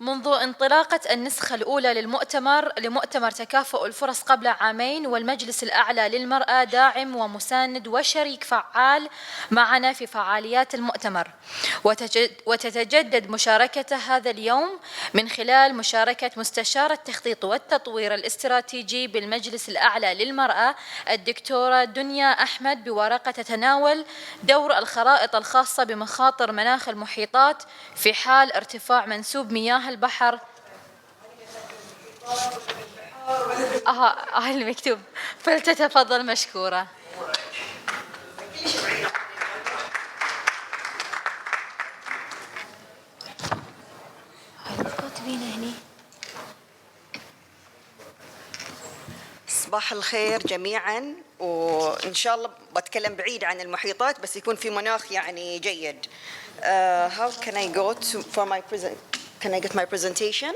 منذ انطلاقة النسخة الأولى لمؤتمر تكافؤ الفرص قبل عامين، والمجلس الأعلى للمرأة داعم ومساند وشريك فعال معنا في فعاليات المؤتمر، وتتجدد مشاركته هذا اليوم من خلال مشاركة مستشار التخطيط والتطوير الاستراتيجي بالمجلس الأعلى للمرأة الدكتورة دنيا أحمد بورقة تتناول دور الخرائط الخاصة بمخاطر مناخ المحيطات في حال ارتفاع منسوب مياه البحر. المكتوب، فلتتفضل مشكورة. صباح الخير جميعا، وإن شاء الله بتكلم بعيد عن المحيطات بس يكون في مناخ يعني جيد. How can I go to for my can I get my presentation?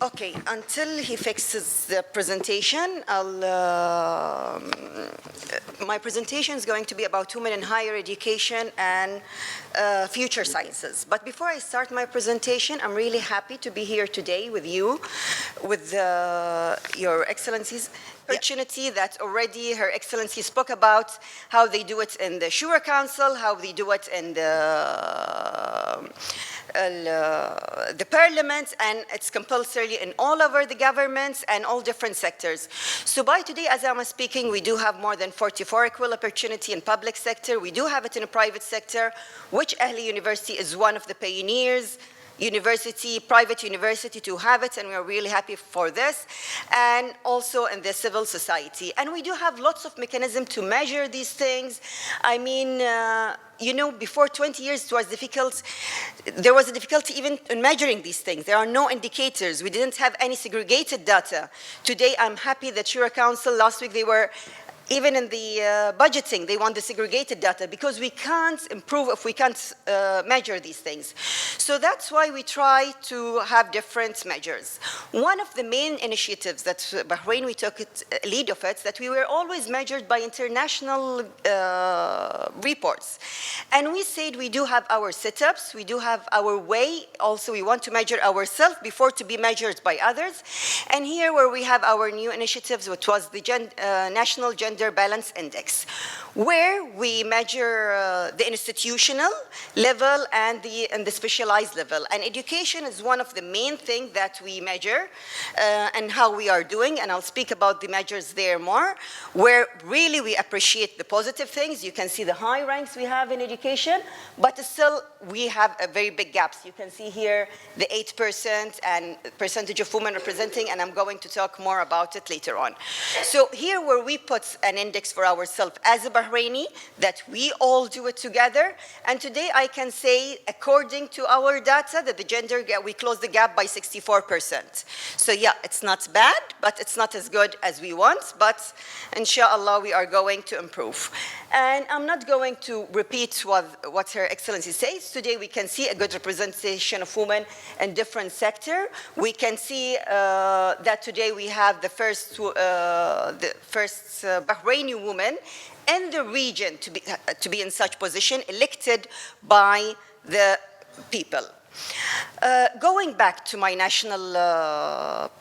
Okay, until he fixes the presentation, my presentation is going to be about women in higher education and future sciences. But before I start my presentation, I'm really happy to be here today with you, with your excellencies. Opportunity that already Her Excellency spoke about how they do it in the Shura Council, how they do it in the parliament, and it's compulsory in all over the governments and all different sectors. So by today, as I'm speaking, we do have more than 44 equal opportunity in public sector. We do have it in the private sector, which Ahli University is one of the pioneers private university to have it, and we are really happy for this, and also in the civil society. And we do have lots of mechanisms to measure these things. I mean, you know, before 20 years it was difficult. There was a difficulty even in measuring these things. There are no indicators. We didn't have any segregated data. Today I'm happy that Shura Council, last week they were even in the budgeting, they want the segregated data because we can't improve if we can't measure these things. So that's why we try to have different measures. One of the main initiatives that Bahrain, we took lead of it, that we were always measured by international reports. And we said we do have our setups, we do have our way, also we want to measure ourselves before to be measured by others. And here where we have our new initiatives, which was the National Gender Balance Index, where we measure the institutional level and the specialized level. And education is one of the main things that we measure and how we are doing, and I'll speak about the measures there more, where really we appreciate the positive things. You can see the high ranks we have in education, but still we have a very big gaps. You can see here the 8% and percentage of women representing, and I'm going to talk more about it later on. So here where we put an index for ourselves as a Bahraini, that we all do it together. And today I can say, according to our data, that the gender gap, we closed the gap by 64%. So yeah, it's not bad, but it's not as good as we want, but inshallah we are going to improve. And I'm not going to repeat what Her Excellency says. Today we can see a good representation of women in different sectors. We can see that today we have the first Bahraini woman in the region to be in such position, elected by the people. Going back to my national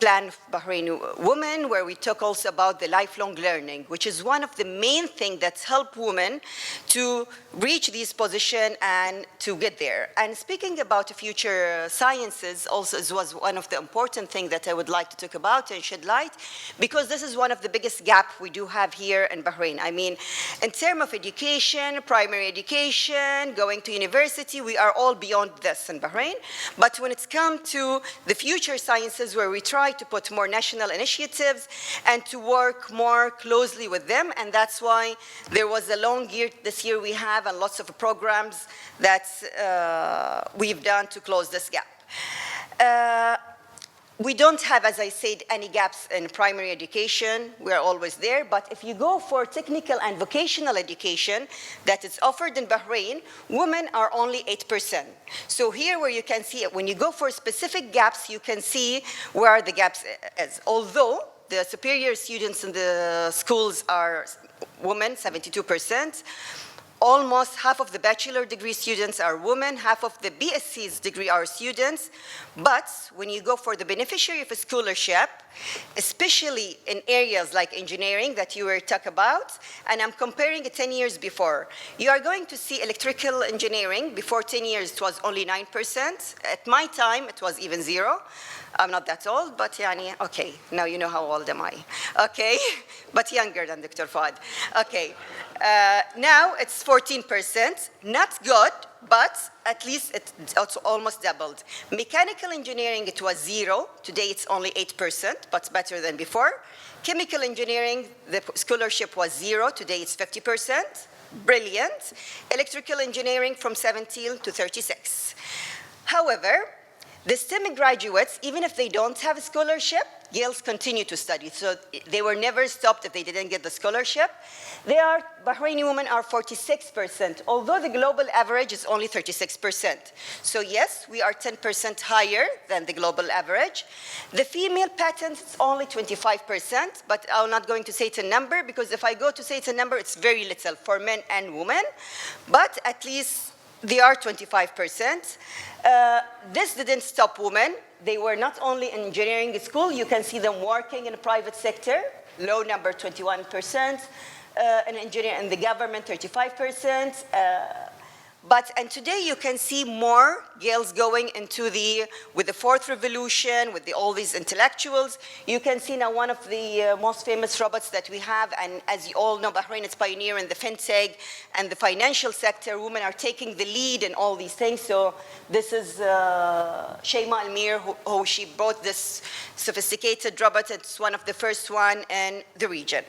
plan of Bahraini women, where we talk also about the lifelong learning, which is one of the main things that help women to reach this position and to get there. And speaking about the future sciences, also was one of the important things that I would like to talk about and shed light, because this is one of the biggest gaps we do have here in Bahrain. I mean, in terms of education, primary education, going to university, we are all beyond this in Bahrain. But when it's come to the future sciences, where we try to put more national initiatives and to work more closely with them, and that's why there was a long year this year we have, and lots of programs that we've done to close this gap. We don't have, as I said, any gaps in primary education. We're always there. But if you go for technical and vocational education that is offered in Bahrain, women are only 8%. So here where you can see it, when you go for specific gaps, you can see where the gaps is. Although the superior students in the schools are women, 72%, Almost half of the bachelor degree students are women, half of the BSc's degree are students. But when you go for the beneficiary of a scholarship, especially in areas like engineering that you were talking about, and I'm comparing it 10 years before, you are going to see electrical engineering. Before 10 years, it was only 9%. At my time, it was even 0. I'm not that old, but yani, okay, now you know how old am I. Okay, but younger than Dr. Fad. Okay, now it's 14%, not good, but at least it's almost doubled. Mechanical engineering, it was 0. Today it's only 8%, but better than before. Chemical engineering, the scholarship was 0. Today it's 50%. Brilliant. Electrical engineering from 17 to 36. However, the STEM graduates, even if they don't have a scholarship, girls continue to study. So they were never stopped if they didn't get the scholarship. Bahraini women are 46%, although the global average is only 36%. So yes, we are 10% higher than the global average. The female patent is only 25%, but I'm not going to say it's a number, because if I go to say it's a number, it's very little for men and women. But at least they are 25%. This didn't stop women. They were not only in engineering school. You can see them working in the private sector, low number 21%, in engineering in the government 35%. And today you can see more girls going into with the fourth revolution, with all these intellectuals. You can see now one of the most famous robots that we have, and as you all know, Bahrain is pioneer in the fintech and the financial sector. Women are taking the lead in all these things. So this is Shayma Almir, who she brought this sophisticated robot. It's one of the first one in the region.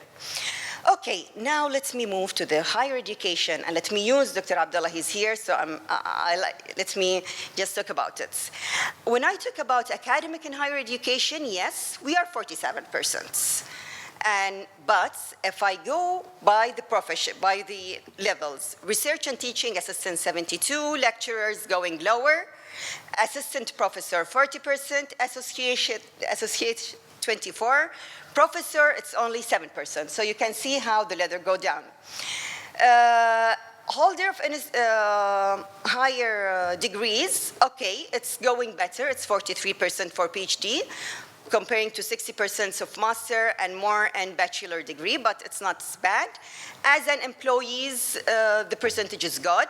Okay, now let me move to the higher education, and let me use Dr. Abdullah. He's here, so let me just talk about it. When I talk about academic and higher education, yes, we are 47%. But if I go by the profession, by the levels, research and teaching assistant 72, lecturers going lower, assistant professor 40%, associate 24%. Professor, it's only 7%. So you can see how the ladder go down. Holder of higher degrees, okay, it's going better. It's 43% for PhD, comparing to 60% of master and more and bachelor degree, but it's not bad. As an employees, the percentage is good.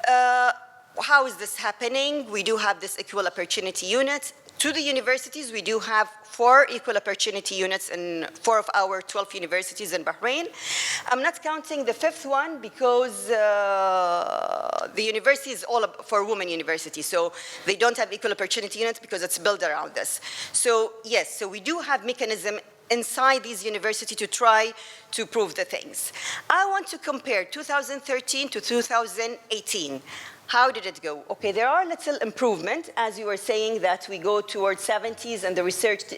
How is this happening? We do have this equal opportunity unit. To the universities, we do have 4 equal opportunity units in 4 of our 12 universities in Bahrain. I'm not counting the 5th one because the university is all for women university, so they don't have equal opportunity units because it's built around this. So yes, so we do have mechanism inside these universities to try to prove the things. I want to compare 2013 to 2018. How did it go? Okay, there are little improvement, as you were saying, that we go towards 70s and the research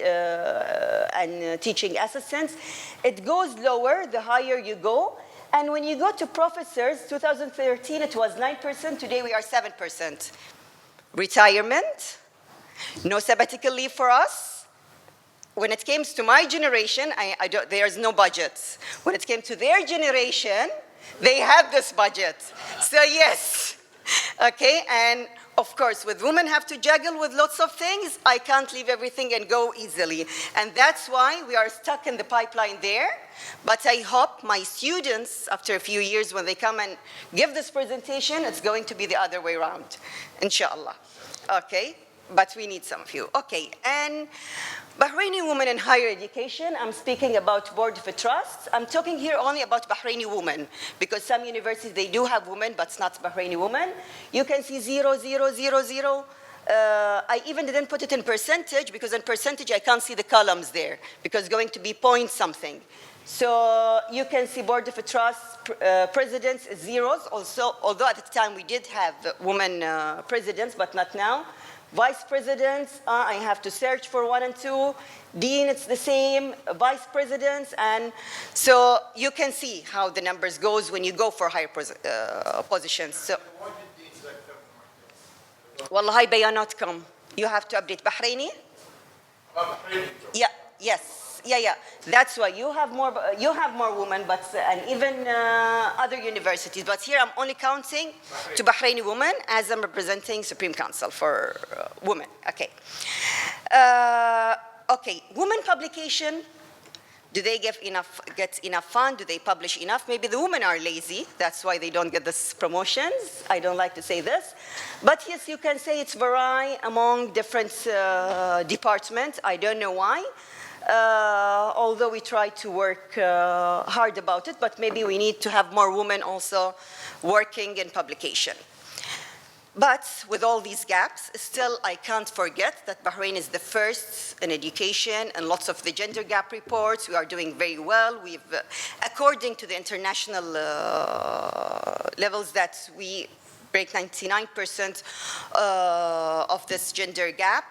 and teaching assistants. It goes lower the higher you go. And when you go to professors, 2013 it was 9%, today we are 7%. Retirement, no sabbatical leave for us. When it came to my generation, there's no budget. When it came to their generation, they have this budget. So yes. Okay, and of course, with women have to juggle with lots of things, I can't leave everything and go easily. And that's why we are stuck in the pipeline there. But I hope my students, after a few years, when they come and give this presentation, it's going to be the other way around, inshallah. Okay, but we need some of you. Okay, and Bahraini women in higher education, I'm speaking about Board of Trusts. I'm talking here only about Bahraini women, because some universities, they do have women, but it's not Bahraini women. You can see 0, 0, 0, 0. I even didn't put it in percentage, because in percentage, I can't see the columns there, because it's going to be point something. So you can see Board of Trusts, presidents, zeros. Also, although at the time we did have women presidents, but not now. Vice presidents, I have to search for 1 and 2. Dean, it's the same. Vice presidents, and so you can see how the numbers goes when you go for higher positions. So, why did deans like that? Wallahi bayanat come. You have to update Bahraini. Bahraini. Yeah. Yes. Yeah. That's why you have more women, but and even other universities. But here I'm only counting to Bahraini women as I'm representing Supreme Council for women. Okay. Okay. Women publication. Do they get enough fund? Do they publish enough? Maybe the women are lazy. That's why they don't get these promotions. I don't like to say this. But yes, you can say it's vary among different departments. I don't know why. Although we try to work hard about it, but maybe we need to have more women also working in publication. But with all these gaps, still I can't forget that Bahrain is the first in education and lots of the gender gap reports. We are doing very well. According to the international levels, that we break 99% of this gender gap.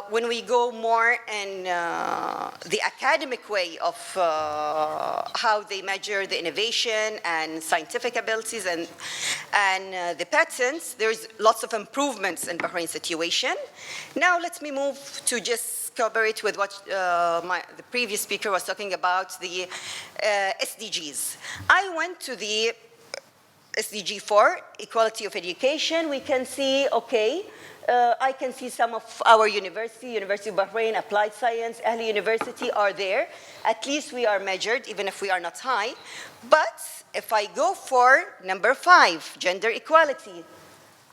When we go more in the academic way of how they measure the innovation and scientific abilities and the patents, there's lots of improvements in Bahrain's situation. Now let me move to just cooperate with what the previous speaker was talking about, the SDGs. I went to the SDG 4, Equality of Education. We can see, okay, I can see some of our University of Bahrain, Applied Science, Ahliauniversity are there. At least we are measured, even if we are not high. But if I go for number 5, gender equality,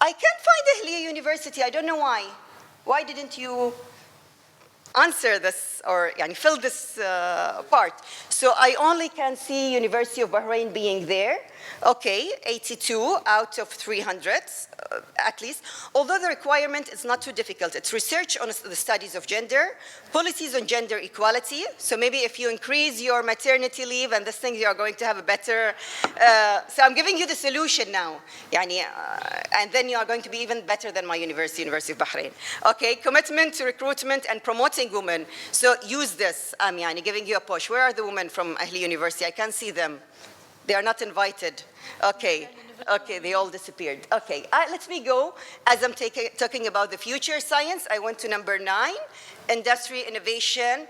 I can't find Ahliauniversity. I don't know why. Why didn't you answer this or fill this part? So I only can see University of Bahrain being there. Okay, 82 out of 300, at least. Although the requirement is not too difficult. It's research on the studies of gender, policies on gender equality. So maybe if you increase your maternity leave and this thing, you are going to have a better... so I'm giving you the solution now. And then you are going to be even better than my University of Bahrain. Okay, commitment to recruitment and promoting women. So use this. I'm giving you a push. Where are the women from Ahli University? I can't see them. They are not invited. Okay, they all disappeared. Okay, let me go. As I'm talking about the future science, I went to number 9, industry, innovation.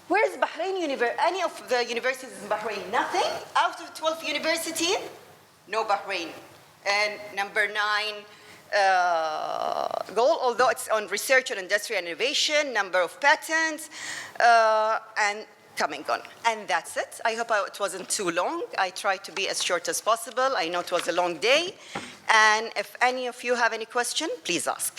Where's Bahrain University? Any of the universities in Bahrain? Nothing? Out of 12 university? No Bahrain. And number 9, goal, although it's on research on industry and innovation, number of patents, and coming on. And that's it. I hope it wasn't too long. I tried to be as short as possible. I know it was a long day. And if any of you have any question, please ask.